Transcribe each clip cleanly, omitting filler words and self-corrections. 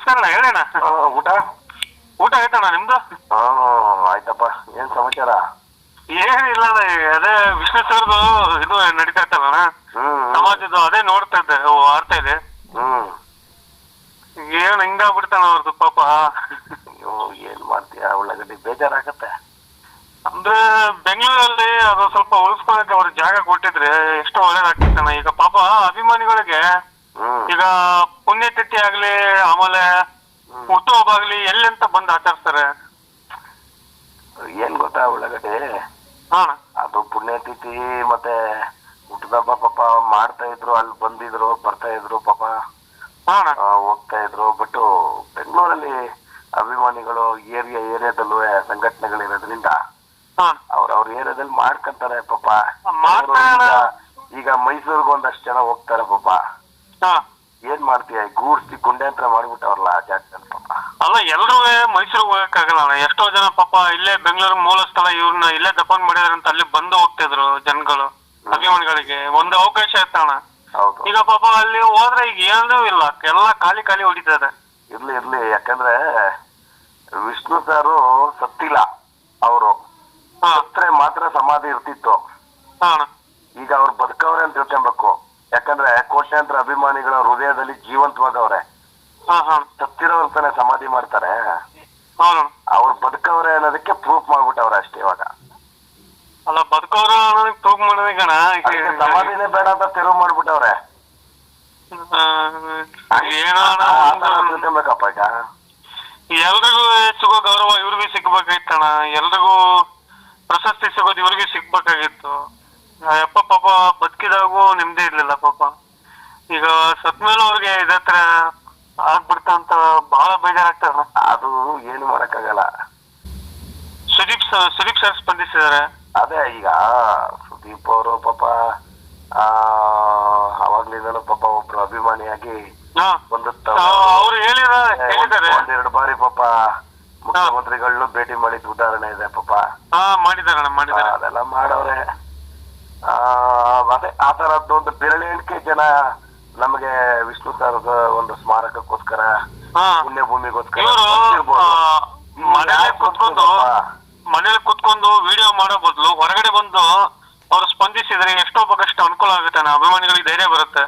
ನಮಸ್ಕಾರ ಅಣ್ಣ, ಹೇಳಣ್ಣ. ಊಟ ಊಟ ಆಯ್ತಣ್ಣ, ನಿಮ್ದು? ಆಯ್ತಪ್ಪ. ಏನ್ ಸಮಾಚಾರ? ಏನಿಲ್ಲ ಅಣ್ಣ, ಅದೇ ವಿಷ್ಣು ಸರ್ದು ಇದು ನಡೀತಾ ಇತ್ತಲ್ಲ ಸಮಾಜದ್ದು, ಅದೇ ನೋಡ್ತಾ ಇದ್ದೆ, ವಾರ್ತೆ ಇದೆ. ಏನ್ ಹಿಂಗಾಗ್ಬಿಡ್ತಾನ ಅವ್ರದ್ದು ಪಾಪ. ಏನ್ ಮಾಡ್ತೀಯ, ಉಳ್ಳಾಗಡ್ಡಿ ಬೇಜಾರಾಗತ್ತೆ. ಅಂದ್ರೆ ಬೆಂಗಳೂರಲ್ಲಿ ಅದು ಸ್ವಲ್ಪ ಉಳಿಸ್ಕೊಳಕ್ಕೆ ಅವ್ರ ಜಾಗ ಕೊಟ್ಟಿದ್ರೆ ಎಷ್ಟೋ ಒಳ್ಳೇದಾಗ್ತಿತ್ತಣ್ಣ. ಈಗ ಪಾಪ ಅಭಿಮಾನಿಗಳಿಗೆ ಈಗ ಪುಣ್ಯತಿಥಿ ಆಗ್ಲಿ, ಆಮೇಲೆ ಹುಟ್ಟುಹಬ್ಬ ಆಗ್ಲಿ, ಎಲ್ಲೆಂತ ಬಂದು ಆಚರಿಸ್ತಾರೆ. ಏನ್ ಗೊತ್ತಾ ಉಳ್ಳಾಗಡ್ಡಿ, ಹಾ ಅದು ಪುಣ್ಯತಿಥಿ ಮತ್ತೆ ಹುಟ್ಟದಬ್ಬ ಪಾಪ ಮಾಡ್ತಾ ಇದ್ರು, ಅಲ್ಲಿ ಬಂದಿದ್ರು, ಬರ್ತಾ ಇದ್ರು ಪಾಪ, ಹೋಗ್ತಾ ಇದ್ರು. ಬಟ್ ಬೆಂಗಳೂರಲ್ಲಿ ಅಭಿಮಾನಿಗಳು ಏರಿಯಾದಲ್ಲೂ ಸಂಘಟನೆಗಳಿರೋದ್ರಿಂದ ಅವ್ರ ಏರಿಯಾದಲ್ಲಿ ಮಾಡ್ಕೊಂತಾರೆ ಪಾಪ. ಈಗ ಮೈಸೂರ್ಗೆ ಒಂದಷ್ಟು ಜನ ಹೋಗ್ತಾರೆ ಪಾಪ. ಏನ್ ಮಾಡ್ತೀಯ, ಗೂಡ್ಸಿ ಗುಂಡ್ಯಾಂತರ ಮಾಡ್ಬಿಟ್ಟವ್ರಲ್ಲ ಆ ಜಾಗದಲ್ಲಿ ಪಾಪ. ಅಲ್ಲ, ಎಲ್ರೂ ಮೈಸೂರಿಗೆ ಹೋಗಕ್ಕಾಗಲ್ಲ. ಎಷ್ಟೋ ಜನ ಪಾಪ ಇಲ್ಲೇ ಬೆಂಗಳೂರು ಮೂಲ ಸ್ಥಳ, ಇವ್ರನ್ನ ಇಲ್ಲೇ ದಫನ್ ಮಾಡಿದಾರೆ ಅಂತ ಅಲ್ಲಿ ಬಂದು ಹೋಗ್ತಿದ್ರು ಜನಗಳು. ಅಭಿಮಾನಿಗಳಿಗೆ ಒಂದು ಅವಕಾಶ ಇತ್ತಣ್ಣ. ಈಗ ಪಾಪ ಅಲ್ಲಿ ಹೋದ್ರೆ ಈಗ ಏನೂ ಇಲ್ಲ, ಎಲ್ಲ ಖಾಲಿ ಖಾಲಿ ಹೊಡಿತಾರೆ. ಇರ್ಲಿ, ಯಾಕಂದ್ರೆ ವಿಷ್ಣು ಸಾರು ಸತ್ತಿಲ್ಲ, ಅವರು ಸತ್ರೆ ಮಾತ್ರ ಸಮಾಧಿ ಇರ್ತಿತ್ತು. ಈಗ ಅವ್ರು ಬದುಕವ್ರೆ ಅಂತ ತಿಳ್ಕೊಬೇಕು. ಯಾಕಂದ್ರೆ ಕೋಟ್ಯಾಂತರ ಅಭಿಮಾನಿಗಳ ಹೃದಯದಲ್ಲಿ ಜೀವಂತವಾಗವ್ರೆ. ಸತ್ತಿರೋರ್ ತಾನೆ ಸಮಾಧಿ ಮಾಡ್ತಾರೆ. ಅವ್ರು ಬದುಕವ್ರೆ ಅನ್ನೋದಕ್ಕೆ ಪ್ರೂಫ್ ಮಾಡ್ಬಿಟ್ಟವ್ರೆ ಅಷ್ಟೇ. ಇವಾಗ ಅಲ್ಲ, ಬದುಕವ್ರು ಅನ್ನೋದಕ್ಕೆ ಪ್ರೂಫ್ ಮಾಡೋದಕ್ಕಣ ಸಮಾಧಿನೇ ಬೇಡ ಅಂತ ತೆರವು ಮಾಡ್ಬಿಟ್ಟವ್ರೆ. ತಿಳ್ಕೊಬೇಕಪ್ಪ. ಈಗ ಎಲ್ರಿಗೂ ಸಿಗೋ ಗೌರವ ಇವ್ರಿಗೂ ಸಿಗ್ಬೇಕಾಗಿತ್ತಣ್ಣ. ಎಲ್ರಿಗೂ ಪ್ರಶಸ್ತಿ ಸಿಗೋದು ಇವ್ರಿಗೆ ಸಿಗ್ಬೇಕಾಗಿತ್ತು. ಯಪ್ಪ ಪಾಪ ಬದುಕಿದಾಗೂ ನೆಮ್ಮದಿ ಇರ್ಲಿಲ್ಲ ಪಾಪ. ಈಗ ಸತ್ಮೇಲೆ ಅವ್ರಿಗೆ ಇದೇ ತರ ಆಗ್ಬಿಡ್ತ ಅಂತ ಬಹಳ ಬೇಜಾರಾಗ್ತದ. ಅದು ಏನು ಮಾಡಕ್ಕಾಗಲ್ಲ. ಸುದೀಪ್ ಸರ್ ಸ್ಪಂದಿಸಿದ್ದಾರೆ. ಅದೇ ಈಗ ಸುದೀಪ್ ಅವರು ಪಾಪ ಅವಾಗ್ಲಿಂದಲೂ ಪಾಪ ಒಬ್ರು ಅಭಿಮಾನಿಯಾಗಿ ಅವ್ರು ಹೇಳಿದ್ದಾರೆ. ಒಂದೆರಡು ಬಾರಿ ಪಾಪ ಮುಖ್ಯಮಂತ್ರಿಗಳನ್ನೂ ಭೇಟಿ ಮಾಡಿದ ಉದಾಹರಣೆ ಇದೆ ಪಾಪ. ಮಾಡಿದ್ದಾರೆ. ಅದೆಲ್ಲ ಮಾಡವ್ರೆ. ಅದೇ ಆ ತರದ್ದು ಒಂದು ಬೆರಳು ಎಣಿಕೆ ಜನ ನಮಗೆ ವಿಷ್ಣು ಸರ್ ಒಂದು ಸ್ಮಾರಕಕ್ಕೋಸ್ಕರ, ಪುಣ್ಯ ಭೂಮಿಗೋಸ್ಕರ ಮನೇಲಿ ಕುತ್ಕೊಂಡು ವಿಡಿಯೋ ಮಾಡೋ ಬದಲು ಹೊರಗಡೆ ಬಂದು ಅವ್ರು ಸ್ಪಂದಿಸಿದ್ರೆ ಎಷ್ಟೋ ಬೇಕಷ್ಟು ಅನುಕೂಲ ಆಗುತ್ತೆ. ಅಭಿಮಾನಿಗಳಿಗೆ ಧೈರ್ಯ ಬರುತ್ತೆ.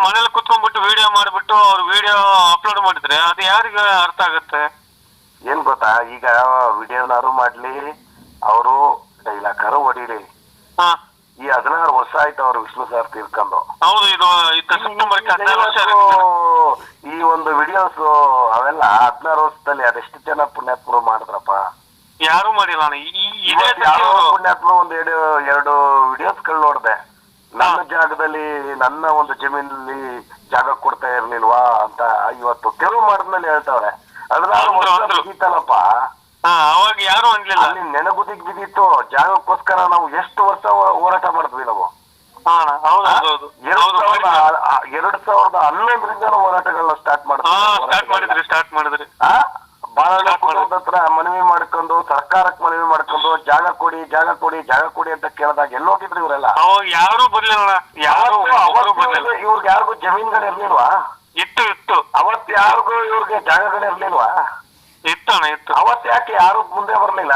ಮನೇಲಿ ಕುತ್ಕೊಂಡ್ಬಿಟ್ಟು ವಿಡಿಯೋ ಮಾಡ್ಬಿಟ್ಟು ಅವ್ರು ವಿಡಿಯೋ ಅಪ್ಲೋಡ್ ಮಾಡಿದ್ರೆ ಅದು ಯಾರಿಗೆ ಅರ್ಥ ಆಗುತ್ತೆ? ಏನ್ ಗೊತ್ತಾ, ಈಗ ವಿಡಿಯೋನಾರು ಮಾಡ್ಲಿ, ಅವರು ಡೈಲಾಕಾರು ಹೊಡೀಲಿ. ಈ 16 ವರ್ಷ ಆಯ್ತು ಅವ್ರು ವಿಷ್ಣು ಸರ್ ತೀರ್ಕೊಂಡು. ಹೌದು, ಇದು ಸೆಪ್ಟೆಂಬರ್ 16 ವರ್ಷ. ಈ ಒಂದು ವಿಡಿಯೋಸ್ ಅವೆಲ್ಲ 16 ವರ್ಷದಲ್ಲಿ ಅದೆಷ್ಟು ಜನ ಪುಣ್ಯಾತ್ಮರು ಮಾಡಿದ್ರಪ್ಪ? ಯಾರು ಮಾಡಿಲ್ಲ. ಪುಣ್ಯಾತ್ಮ ಎರಡು ವಿಡಿಯೋಸ್ಗಳು ನೋಡ್ದೆ. ನನ್ನ ಜಾಗದಲ್ಲಿ, ನನ್ನ ಒಂದು ಜಮೀನಲ್ಲಿ ಜಾಗ ಕೊಡ್ತಾ ಇರ್ಲಿಲ್ವಾ ಅಂತ ಇವತ್ತು ತೆರವು ಮಾಡಿದ್ಮೇಲೆ ಹೇಳ್ತಾವ್ರೆ. 16 ವರ್ಷ ಬಿದ್ದಿತ್ತಲ್ಲಪ್ಪ, ಅವಾಗ ಯಾರು ಅನ್ಲಿಲ್ಲ. ಅಲ್ಲಿ ನೆನಗುದಿಗ್ ಬಿದ್ದಿತ್ತು. ಜಾಗಕ್ಕೋಸ್ಕರ ನಾವು ಎಷ್ಟು ವರ್ಷ ಹೋರಾಟ ಮಾಡಿದ್ವಿ ನಾವು. 2011ರಿಂದ ಹೋರಾಟಗಳನ್ನ ಸ್ಟಾರ್ಟ್ ಮಾಡಿದ್ರಿ. ಹತ್ರ ಮನವಿ ಮಾಡ್ಕೊಂಡು, ಸರ್ಕಾರಕ್ಕೆ ಮನವಿ ಮಾಡ್ಕೊಂಡು, ಜಾಗ ಕೊಡಿ ಅಂತ ಕೇಳಿದಾಗ ಎಲ್ಲೋಗಿದ್ರು ಇವರೆಲ್ಲ? ಯಾರು ಬರ್ಲಿಲ್ಲ. ಇವ್ರಿಗೆ ಯಾರಿಗೂ ಜಮೀನ್ಗಳು ಇರ್ಲಿಲ್ವಾ? ಇತ್ತು. ಅವತ್ ಯಾರಿಗೂ ಇವ್ರಿಗೆ ಜಾಗಗಳು ಇರ್ಲಿಲ್ವಾ? ಇತ್ತು. ಅವತ್ ಯಾಕೆ ಯಾರು ಮುಂದೆ ಬರ್ಲಿಲ್ಲ?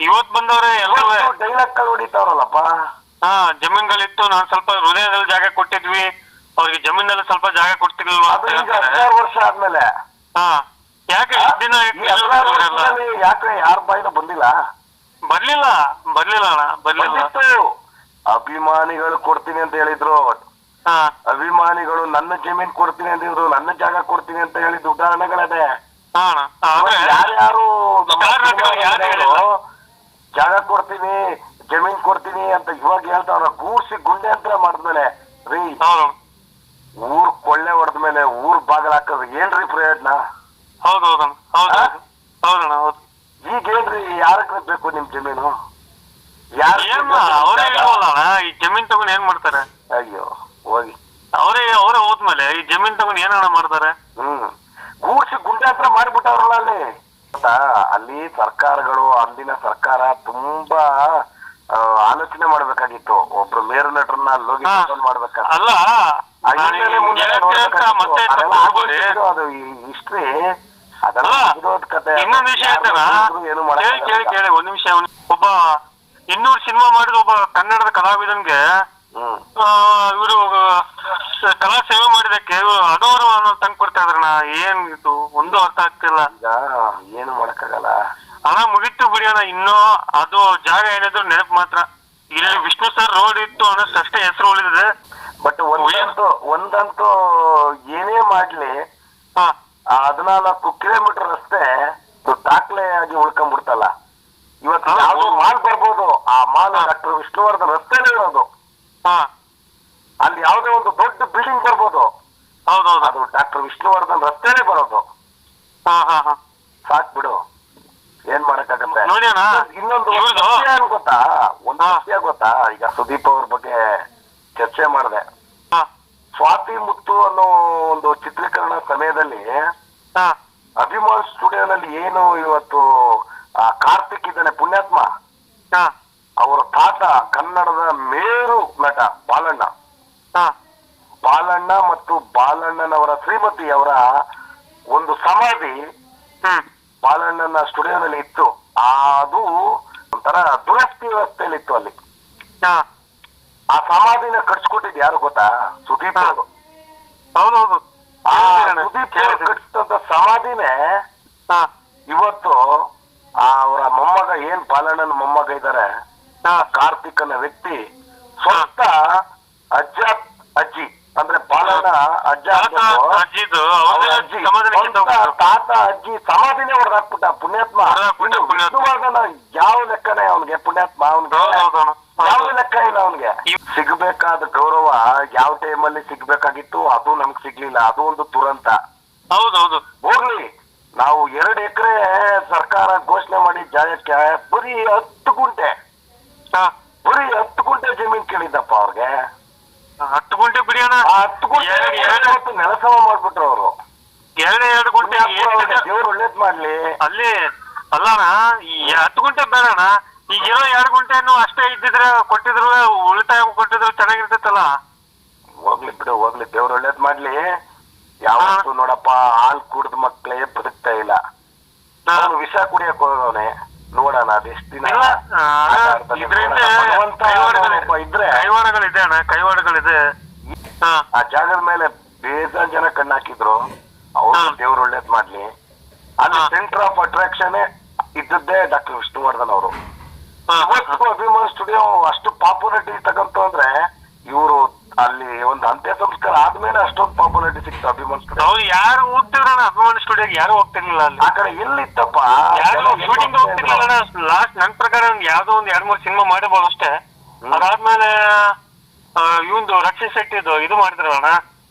ಇವತ್ ಬಂದವ್ರೆ ಎಲ್ಲರೂ ಡೈಲಾಗ್ಗಳು ಹೊಡಿತಾವ್ರಲ್ಲಪ್ಪ. ಜಮೀನ್ಗಳಿತ್ತು, ನಾನ್ ಸ್ವಲ್ಪ ಹೃದಯದಲ್ಲಿ ಜಾಗ ಕೊಟ್ಟಿದ್ವಿ, ಅವ್ರಿಗೆ ಜಮೀನಲ್ಲಿ ಸ್ವಲ್ಪ ಜಾಗ ಕೊಡ್ತಿರ್ಲಿಲ್ವಾ? 16 ವರ್ಷ ಆದ್ಮೇಲೆ ಯಾಕೆ ಯಾಕೆ ಯಾರ ಬಾಯಿನ ಬರ್ಲಿಲ್ಲ? ಅಭಿಮಾನಿಗಳು ಕೊಡ್ತೀನಿ ಅಂತ ಹೇಳಿದ್ರು. ಅಭಿಮಾನಿಗಳು ನನ್ನ ಜಮೀನ್ ಕೊಡ್ತೀನಿ ಅಂದಿದ್ರು, ನನ್ನ ಜಾಗ ಕೊಡ್ತೀನಿ ಅಂತ ಹೇಳಿದ ಉದಾಹರಣೆಗಳದೆ. ಯಾರ್ಯಾರು ಜಾಗ ಕೊಡ್ತೀನಿ, ಜಮೀನ್ ಕೊಡ್ತೀನಿ ಅಂತ ಇವಾಗ ಹೇಳ್ತಾವ್ರ, ಗೂಡ್ಸಿ ಗುಂಡೆ ಅಂತ ಮಾಡಿದ್ಮೇಲೆ ರೀ, ಊರ್ ಕೊಳ್ಳೆ ಹೊಡೆದ್ಮೇಲೆ ಊರ್ ಬಾಗಿಲು ಹಾಕೋದು ಏನ್ರಿ ಪ್ರಯೋಜನ? ಈಗ ಏನ್ರಿ, ಯಾರಕ್ಕೆ ಬೇಕು ನಿಮ್ ಜಮೀನು? ಈ ಜಮೀನ್ ತಗೊಂಡ್ ಏನ್ ಮಾಡ್ತಾರೆ? ಅಯ್ಯೋ ಹೋಗಿ, ಅವರೇ ಹೋದ್ಮೇಲೆ ಈ ಜಮೀನ್ ತಗೊಂಡ್ ಏನಣ್ಣ ಮಾಡ್ತಾರೆ? ಗೂಡ್ಸಿ ಗುಂಡೆ ಹತ್ರ ಮಾಡ್ಬಿಟ್ಟವ್ರಲ್ಲ ಅಲ್ಲಿ. ಅಲ್ಲಿ ಸರ್ಕಾರಗಳು, ಅಂದಿನ ಸರ್ಕಾರ ತುಂಬಾ ಆಲೋಚನೆ ಮಾಡ್ಬೇಕಾಗಿತ್ತು. ಒಬ್ರು ಮೇರು ನಟರನ್ನ ಅಲ್ಲೋಗಿ ಮಾಡ್ಬೇಕಾಗಿತ್ತು. ಅಲ್ಲ, ಅದು ಹಿಸ್ಟ್ರಿ ಅದೆಲ್ಲ ಕತೆ. ಇನ್ನೊಂದು ವಿಷಯ ಹೇಳ್ತಾನ, ಕೇಳಿ ಕೇಳಿ ಒಂದ್ ನಿಮಿಷ. ಒಬ್ಬ 200 ಸಿನಿಮಾ ಮಾಡಿದ ಒಬ್ಬ ಕನ್ನಡದ ಕಲಾವಿದನ್ಗೆ ಇವರು ಕಲಾ ಸೇವೆ ಮಾಡಿದಕ್ಕೆ ಅಗೌರವ ತಂದು ಕೊಡ್ತಾ ಇದ್ರಣ್ಣ. ಏನ್ ಇದು ಒಂದು ಅರ್ಥ ಆಗ್ತಿಲ್ಲ. ಈಗ ಏನು ಮಾಡಕ್ಕಾಗಲ್ಲ ಹಣ ಮುಗಿತು ಬಿಡಿಯೋಣ. ಇನ್ನೂ ಅದು ಜಾಗ ಏನಿದ್ರು ನೆನಪು ಮಾತ್ರ. ಇಲ್ಲಿ ವಿಷ್ಣು ಸರ್ ರೋಡ್ ಇತ್ತು ಅನ್ನೋಷ್ಟೇ ಹೆಸರು ಉಳಿದಿದೆ. ಬಟ್ ಒಂದಂತೂ ಏನೇ ಮಾಡ್ಲಿ 14 ಕಿಲೋಮೀಟರ್ ರಸ್ತೆ ದಾಖಲೆ ಆಗಿ ಉಳ್ಕೊಂಡ್ಬಿಡ್ತಲ್ಲ. ಇವತ್ತು ಯಾವ್ದು ಮಾಲ್ ಬರ್ಬೋದು, ಆ ಮಾಲ್ ಡಾಕ್ಟರ್ ವಿಷ್ಣುವರ್ಧನ್ ರಸ್ತೆನೇ ಇರೋದು. ಅಲ್ಲಿ ಯಾವ್ದೇ ಒಂದು ದೊಡ್ಡ ಬಿಲ್ಡಿಂಗ್ ಬರ್ಬೋದು, ಹೌದೌದು, ಅದು ಡಾಕ್ಟರ್ ವಿಷ್ಣುವರ್ಧನ್ ರಸ್ತೆನೇ ಬರೋದು. ಸಾಕ್ ಬಿಡು, ಏನ್ ಮಾಡಕ್ಕಾಗತ್ತೆ. ಇನ್ನೊಂದು ವಿಷಯ ಗೊತ್ತಾ, ಒಂದು ವಿಷಯ ಗೊತ್ತಾ, ಈಗ ಸುದೀಪ್ ಅವ್ರ ಬಗ್ಗೆ ಚರ್ಚೆ ಮಾಡಿದೆ. ಸ್ವಾತಿ ಮುತ್ತು ಅನ್ನೋ ಒಂದು ಚಿತ್ರೀಕರಣ ಸಮಯದಲ್ಲಿ ಅಭಿಮಾನ್ ಸ್ಟುಡಿಯೋನಲ್ಲಿ ಏನು ಇವತ್ತು ಕಾರ್ತಿಕ್ ಇದ್ದಾನೆ ಪುಣ್ಯಾತ್ಮ, ಅವರ ತಾತ ಕನ್ನಡದ ಮೇರು ನಟ ಬಾಲಣ್ಣ ಮತ್ತು ಬಾಲಣ್ಣನವರ ಶ್ರೀಮತಿ ಅವರ ಒಂದು ಸಮಾಧಿ ಬಾಲಣ್ಣನ ಸ್ಟುಡಿಯೋನಲ್ಲಿ ಇತ್ತು. ಅದು ಒಂಥರ ದುರಸ್ತಿ ವ್ಯವಸ್ಥೆಯಲ್ಲಿ ಇತ್ತು. ಅಲ್ಲಿ ಆ ಸಮಾಧಿನ ಕಟ್ಸ್ಕೊಟ್ಟಿದ್ ಯಾರು ಗೊತ್ತಾ? ಸುದೀಪ್ ಅವರು. ಹೌದೌದು, ಆ ಸುದೀಪ್ ಅವರು ಕಟ್ಸಿದಂತ ಸಮಾಧಿನೇ ಇವತ್ತು ಅವರ ಮೊಮ್ಮಗ, ಏನ್ ಬಾಲಣ್ಣನ ಮೊಮ್ಮಗ ಇದ್ದಾರೆ ಕಾರ್ತಿಕ್ ಅನ್ನೋ ವ್ಯಕ್ತಿ, ಸ್ವಂತ ಅಜ್ಜಿ ಅಂದ್ರೆ ಬಾಲಣ್ಣ ಅಜ್ಜ ತಾತ ಅಜ್ಜಿ ಸಮಾಧಿನೇ ಹೊಡೆದಾಕ್ಬಿಟ್ಟ ಪುಣ್ಯಾತ್ಮ. ವಿಷ್ಣುವರ್ಧನ ಯಾವ ಲೆಕ್ಕನೇ ಅವನ್ಗೆ ಪುಣ್ಯಾತ್ಮ, ಅವನ್ಗೆ ಯಾವ ಲೆಕ್ಕ ಇಲ್ಲ. ಅವನ್ಗೆ ಸಿಗ್ಬೇಕಾದ ಗೌರವ ಯಾವ ಟೈಮಲ್ಲಿ ಸಿಗ್ಬೇಕಾಗಿತ್ತು ಅದು ನಮ್ಗೆ ಸಿಗ್ಲಿಲ್ಲ. ಅದು ಒಂದು ದುರಂತ. ಹೌದೌದು, ಹೋಗ್ಲಿ, ನಾವು 2 ಎಕರೆ ಸರ್ಕಾರ ಘೋಷಣೆ ಮಾಡಿ ಜಾಗಕ್ಕೆ ಬರೀ 10 ಗುಂಟೆ ಜಮೀನ್ ಕೇಳಿದ್ದಪ್ಪ ಅವ್ರಿಗೆ. 10 ಗುಂಟೆ ಬಿಡಿಯೋಣ, 10 ಗುಂಟೆ ನೆಲಸಮ ಮಾಡ್ಬಿಟ್ರು ಅವರು. 2 ಗುಂಟೆ ದೇವ್ರು ಒಳ್ಳೇದ್ ಮಾಡ್ಲಿ. ಅಲ್ಲಿ ಅಲ್ಲಣ್ಣ, ಈ 10 ಗುಂಟೆ ಬೇಡಣ್ಣ, ಈಗ ಇರೋ 2 ಗುಂಟೆನು ಅಷ್ಟೇ ಇದ್ದಿದ್ರೆ ಕೊಟ್ಟಿದ್ರು, ಉಳಿತಾಯ ಕೊಟ್ಟಿದ್ರು ಚೆನ್ನಾಗಿರ್ತೈತಲ್ಲ. ಹೋಗ್ಲಿ ಬಿಡು, ಹೋಗ್ಲಿ, ದೇವ್ರು ಒಳ್ಳೇದ್ ಮಾಡ್ಲಿ. ಯಾವತ್ತು ನೋಡಪ್ಪ, ಹಾಲ್ ಕುಡ್ದ ಮಕ್ಳೇ ಬದುಕ್ತಾ ಇಲ್ಲ. ನಾನು ವಿಷ ಕುಡಿಯಕ್ ಹೋಗವನೆ, ನೋಡೋಣ ಅದೆಷ್ಟು ದಿನ. ಇದ್ರೆ ಕೈವಾಡಗಳಿದೆ. ಆ ಜಾಗದ ಮೇಲೆ ಬೇಜಾನ್ ಜನ ಕಣ್ಣು ಹಾಕಿದ್ರು. ಅವ್ರು ದೇವ್ರು ಒಳ್ಳೇದ್ ಮಾಡ್ಲಿ. ಅಲ್ಲಿ ಸೆಂಟರ್ ಆಫ್ ಅಟ್ರಾಕ್ಷನ್ ಇದ್ದದ್ದೇ ಡಾಕ್ಟರ್ ವಿಷ್ಣುವರ್ಧನ್ ಅವರು. ಅಭಿಮಾನ್ ಸ್ಟುಡಿಯೋ ಅಷ್ಟು ಪಾಪ್ಯುಲಾರಿಟಿ ತಗಂತು ಅಂದ್ರೆ ಇವರು ಅಲ್ಲಿ ಒಂದು ಅಂತ್ಯ ಸಂಸ್ಕಾರ ಆದ್ಮೇಲೆ ಅಷ್ಟೊಂದು ಪಾಪ್ಯುಲಾರಿಟಿ ಸಿಕ್ತು ಅಭಿಮಾನ್ ಸ್ಟುಡಿಯೋ. ಯಾರು ಹೋಗ್ತಿದ್ರಣ್ಣ ಅಭಿಮಾನ್ ಸ್ಟುಡಿಯೋಗೆ? ಯಾರು ಹೋಗ್ತಿರ್ಲಿಲ್ಲ ಅಲ್ಲಿ. ಆ ಕಡೆ ಎಲ್ಲಿತ್ತಪ್ಪ ಶೂಟಿಂಗ್ ಹೋಗ್ತಿರ್ಲಿಲ್ಲ. ಲಾಸ್ಟ್ ನನ್ ಪ್ರಕಾರ ಯಾವ್ದೋ ಒಂದು 2-3 ಸಿನಿಮಾ ಮಾಡಿರ್ಬೋದು ಅಷ್ಟೇ. ಅದಾದ್ಮೇಲೆ ಇವಂದು ರಕ್ಷಿತ್ ಶೆಟ್ಟಿ ಇದು ಮಾಡಿದ್ರಣ್ಣ.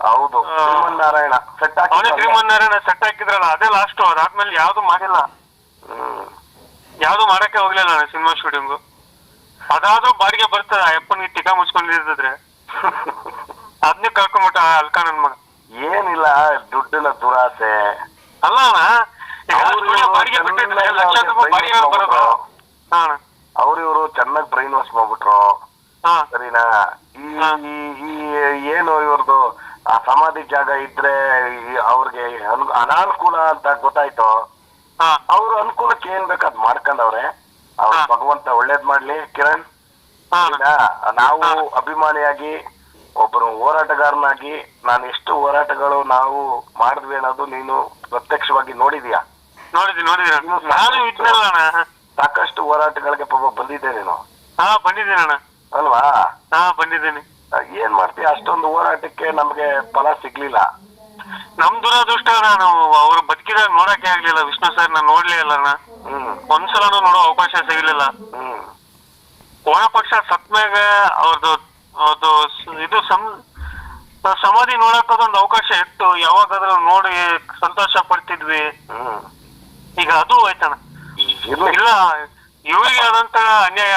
ಹೌದು, ಶ್ರೀಮನ್ನಾರಾಯಣ ಸೆಟ್ ಶ್ರೀಮನ್ನಾರಾಯಣ ಸೆಟ್ ಹಾಕಿದ್ರಲ್ಲ, ಅದೇ ಲಾಸ್ಟ್. ಅದಾದ್ಮೇಲೆ ಯಾವ್ದು ಮಾಡಿಲ್ಲ, ಯಾವ್ದು ಮಾಡಕ್ಕೆ ಹೋಗ್ಲಿಲ್ಲ ಸಿನಿಮಾ ಶೂಟಿಂಗು. ಅದಾದ್ರೂ ಬಾಡಿಗೆ ಬರ್ತದ ಅಪ್ಪನಿಗೆ ಟಿಕಾ ಮುಚ್ಕೊಂಡಿದ್ರೆ ಅದನ್ನೇ ಕಳ್ಕೊಂಬಿಟ್ಟ ಅಲ್ಕ ನನ್ ಮಗ. ಏನಿಲ್ಲ, ದುಡ್ಡಿನ ದುರಾಸೆ ಅಲ್ಲ ಬಾಡಿಗೆ ಬಿಟ್ಟಿದ್ರೆ ಲಕ್ಷಾಂತರ ರೂಪಾಯಿ ಬಾಡಿಗೆ ಬರೋದು. ಅವ್ರು ಇವರು ಚೆನ್ನಾಗಿ ಬ್ರೈನ್ ವಾಶ್ ಮಾಡ್ಬಿಟ್ರು. ಸರಿನಾ? ಈ ಏನು ಇವ್ರದ್ದು ಆ ಸಮಾಧಿ ಜಾಗ ಇದ್ರೆ ಅವ್ರಿಗೆ ಅನಾನುಕೂಲ ಅಂತ ಗೊತ್ತಾಯ್ತು. ಅವ್ರ ಅನುಕೂಲಕ್ಕೆ ಏನ್ ಬೇಕಾದ್ ಮಾಡ್ಕೊಂಡವ್ರೆ. ಅವ್ರ ಭಗವಂತ ಒಳ್ಳೇದ್ ಮಾಡ್ಲಿ. ಕಿರಣ್, ನಾವು ಅಭಿಮಾನಿಯಾಗಿ ಒಬ್ಬರು ಹೋರಾಟಗಾರನಾಗಿ ನಾನು ಎಷ್ಟು ಹೋರಾಟಗಳು ನಾವು ಮಾಡಿದ್ವಿ ಅನ್ನೋದು ನೀನು ಪ್ರತ್ಯಕ್ಷವಾಗಿ ನೋಡಿದ್ಯಾ? ಸಾಕಷ್ಟು ಹೋರಾಟಗಳಿಗೆ ಪಾಪ ಬಂದಿದ್ದೆ ನೀನು. ಬಂದಿದ್ದೀನಣ್ಣ. ಅಲ್ವಾ? ಬಂದಿದ್ದೀನಿ. ಏನ್ ಮಾಡ್ತೀಯ? ಅಷ್ಟೊಂದು ಹೋರಾಟಕ್ಕೆ ನಮ್ಗೆ ಫಲ ಸಿಗ್ಲಿಲ್ಲ. ನಮ್ ದುರದೃಷ್ಟ. ನಾನು ಅವ್ರ ಬದುಕಿದಾಗ ನೋಡಕ್ಕೆ ಆಗ್ಲಿಲ್ಲ. ವಿಷ್ಣು ಸರ್ ನಾನು ನೋಡ್ಲೇ ಇಲ್ಲ ಅಣ್ಣ. ಒಂದ್ಸಲನೂ ನೋಡೋ ಅವಕಾಶ ಸಿಗ್ಲಿಲ್ಲ. ಒಣ ಪಕ್ಷ ಸತ್ಮ್ಯಾಗ ಅವ್ರದ್ದು ಇದು ಸಮಾಧಿ ನೋಡಕ್ ಅದೊಂದು ಅವಕಾಶ ಇತ್ತು. ಯಾವಾಗಾದ್ರೂ ನೋಡಿ ಸಂತೋಷ ಪಡ್ತಿದ್ವಿ. ಈಗ ಅದು ಹೋಯ್ತಣ್ಣ. ಇಲ್ಲ, ಇವ್ರಿಗೆ ಆದಂತ ಅನ್ಯಾಯ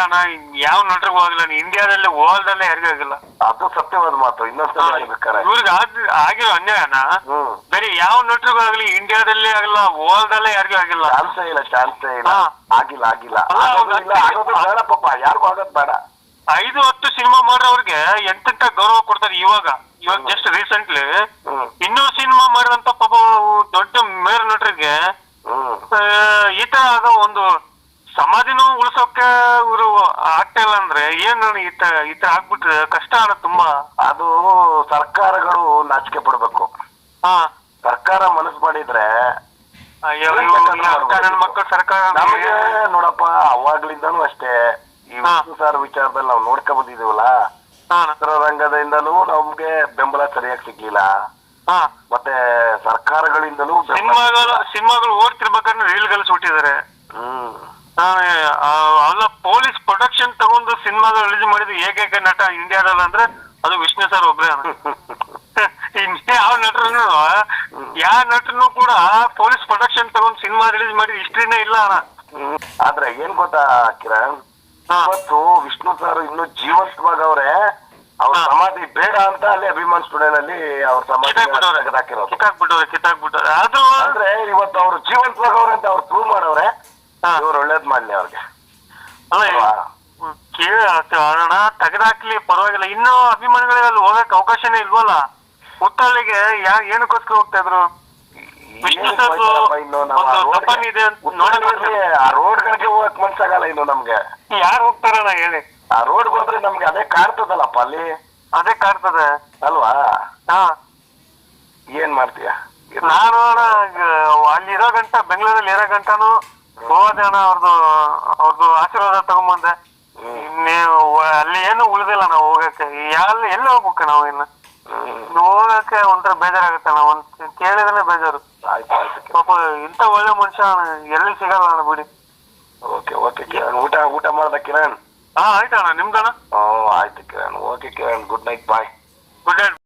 ಯಾವ ನಟರಿಗೂ ಆಗಿಲ್ಲ. ಇಂಡಿಯಾದಲ್ಲಿ ವರ್ಲ್ಡ್ ಯಾರಿಗೂ ಆಗಿಲ್ಲ. ಅದು ಸತ್ಯವಾದ ಮಾತು. ಇವ್ರಿಗೆ ಆಗಿರೋ ಅನ್ಯಾಯನ ಬೇರೆ ಯಾವ ನಟರಿಗೂ ಆಗ್ಲಿ, ಇಂಡಿಯಾದಲ್ಲಿ ಆಗಿಲ್ಲ, ವರ್ಲ್ಡ್ ಅಲ್ಲೇ ಯಾರಿಗೂ ಆಗಿಲ್ಲ. ಚಾನ್ಸೇ ಇಲ್ಲ. ಆಗಿಲ್ಲ. ಯಾರಿಗೂ ಆಗೋದ್ ಬೇಡ. 5-10 ಸಿನಿಮಾ ಮಾಡೋರ್ಗೆ ಎಂತೆಂತ ಗೌರವ ಕೊಡ್ತಾರೆ ಇವಾಗ ಜಸ್ಟ್ ರೀಸೆಂಟ್ಲಿ ಇನ್ನೂ ಸಿನಿಮಾ ಮಾಡಿದಂತ ಪಾಪ ದೊಡ್ಡ ಮೇರ್ ನಟರಿಗೆ ಈ ತರ ಆಗ ಒಂದು ಸಮಾಧಿನೂ ಉಳ್ಸೋಕೆ ಇವರು ಆಗ್ತಾ ಇಲ್ಲ ಅಂದ್ರೆ ಏನು ಈ ತರ ಆಗ್ಬಿಟ್ರೆ ಕಷ್ಟ ಅಣ್ಣ ತುಂಬಾ. ಅದು ಸರ್ಕಾರಗಳು ನಾಚಿಕೆ ಪಡ್ಬೇಕು. ಸರ್ಕಾರ ಮನಸ್ಸು ಮಾಡಿದ್ರೆ ಮಕ್ಕಳು ಸರ್ಕಾರ ನಮಗೆ ನೋಡಪ್ಪ ಅವಾಗ್ಲಿಂದಾನು ಅಷ್ಟೇ ಈ ವಿಷ್ಣು ಸರ್ ವಿಚಾರದಲ್ಲಿ ನಾವು ನೋಡ್ಕೊ ಬಂದಿದೀವಲ್ಲ, ಚಿತ್ರರಂಗದಿಂದಲೂ ನಮ್ಗೆ ಬೆಂಬಲ ಸರಿಯಾಗಿ ಸಿಗ್ಲಿಲ್ಲ. ಮತ್ತೆ ಸರ್ಕಾರಗಳಿಂದಲೂ ಸಿನಿಮಾಗಳು ಓಡ್ತಿರ್ಬೇಕಾದ್ರೆ ರೀಲ್ ಗಳಿಸ್ಬಿಟ್ಟಿದ್ದಾರೆ. ಅಲ್ಲ ಪೊಲೀಸ್ ಪ್ರೊಟೆಕ್ಷನ್ ತಗೊಂಡು ಸಿನಿಮಾಗಳು ರಿಲೀಸ್ ಮಾಡಿದ್ರು ಏಕೈಕ ನಟ ಇಂಡಿಯಾದಲ್ಲಿ ಅಂದ್ರೆ ಅದು ವಿಷ್ಣು ಸರ್ ಒಬ್ರೇ. ಯಾವ ನಟರನ್ನು ಯಾವ ನಟನು ಕೂಡ ಪೊಲೀಸ್ ಪ್ರೊಟೆಕ್ಷನ್ ತಗೊಂಡು ಸಿನಿಮಾ ರಿಲೀಸ್ ಮಾಡಿದ ಹಿಸ್ಟ್ರಿನೇ ಇಲ್ಲ ಅಣ್ಣ. ಆದ್ರೆ ಏನ್ ಗೊತ್ತಾ ಕಿರಣ್, ಇವತ್ತು ವಿಷ್ಣು ಸರ್ ಇನ್ನು ಜೀವಂತವಾಗವ್ರೆ. ಅವ್ರ ಸಮಾಧಿ ಬೇಡ ಅಂತ ಅಲ್ಲಿ ಅಭಿಮಾನ್ ಸ್ಟುಡಿಯೋನಲ್ಲಿ ಅಲ್ಲಿ ಅವ್ರ ಸಮಾಧಿ ಕಿತ್ತಾಕ್ಬಿಟ್ಟವ್ರೆ. ಅದು ಅಂದ್ರೆ ಇವತ್ತು ಅವ್ರು ಜೀವಂತವಾಗವ್ರೆ ಅಂತ ಅವ್ರು ಪ್ರೂವ್ ಮಾಡವ್ರೆ. ಇವ್ರು ಒಳ್ಳೇದ್ ಮಾಡ್ಲಿ ಅವ್ರಿಗೆ. ಅಣ್ಣ ತೆಗೆದಾಕ್ಲಿ ಪರವಾಗಿಲ್ಲ, ಇನ್ನೂ ಅಭಿಮಾನಿಗಳಿಗೆ ಅಲ್ಲಿ ಹೋಗಕ್ ಅವಕಾಶನೇ ಇಲ್ವಲ್ಲ. ಹುಟ್ಟಲ್ಲಿಗೆ ಏನಕ್ಕೋಸ್ಕರ ಹೋಗ್ತಾ ಇದ್ರು? ಆ ರೋಡ್ಗಳಿಗೆ ಹೋಗಕ್ ಮನ್ಸಾಗಲ್ಲ ಇನ್ನು ನಮ್ಗೆ. ಯಾರು ಹೋಗ್ತಾರಣ್ಣ ಹೇಳಿ? ಆ ರೋಡ್ ಹೋದ್ರೆ ನಮ್ಗೆ ಅದೇ ಕಾಡ್ತದಲ್ಲಪ್ಪ ಅಲ್ಲಿ. ಅದೇ ಕಾಡ್ತದೆ ಅಲ್ವಾ? ಏನ್ ಮಾಡ್ತೀಯ? ನಾನು ಅಲ್ಲಿ ಇರೋ ಗಂಟ ಬೆಂಗಳೂರಲ್ಲಿ ಇರೋ ಗಂಟನು ಹೋದೆ ಅಣ್ಣ. ಅವ್ರದ್ದು ಆಶೀರ್ವಾದ ತಗೊಂಬಂದೆ. ನೀವು ಅಲ್ಲಿ ಏನು ಉಳಿದಿಲ್ಲ ನಾವು ಹೋಗಕ್ಕೆ. ಎಲ್ಲಿ ಹೋಗ್ಬೇಕು ನಾವು ಇನ್ನು? ಹೋಗಕ್ಕೆ ಒಂಥರ ಬೇಜಾರಾಗುತ್ತೆ ಅಣ್ಣ. ಕೇಳಿದ್ರೆ ಬೇಜಾರು. ಪಾಪ ಇಂತ ಒಳ್ಳೆ ಮನುಷ್ಯ ಎಲ್ಲಿ ಸಿಗಲ್ಲ ಅಣ್ಣ ಬಿಡಿ. ಓಕೆ ಓಕೆ ಕಿರಣ್, ಊಟ ಮಾಡ್ದ ಕಿರಣ್? ಆಯ್ತಣ್ಣ, ನಿಮ್ದಣ್ಣ? ಆಯ್ತು Kiran. Okay Kiran, good night, bye. Good night.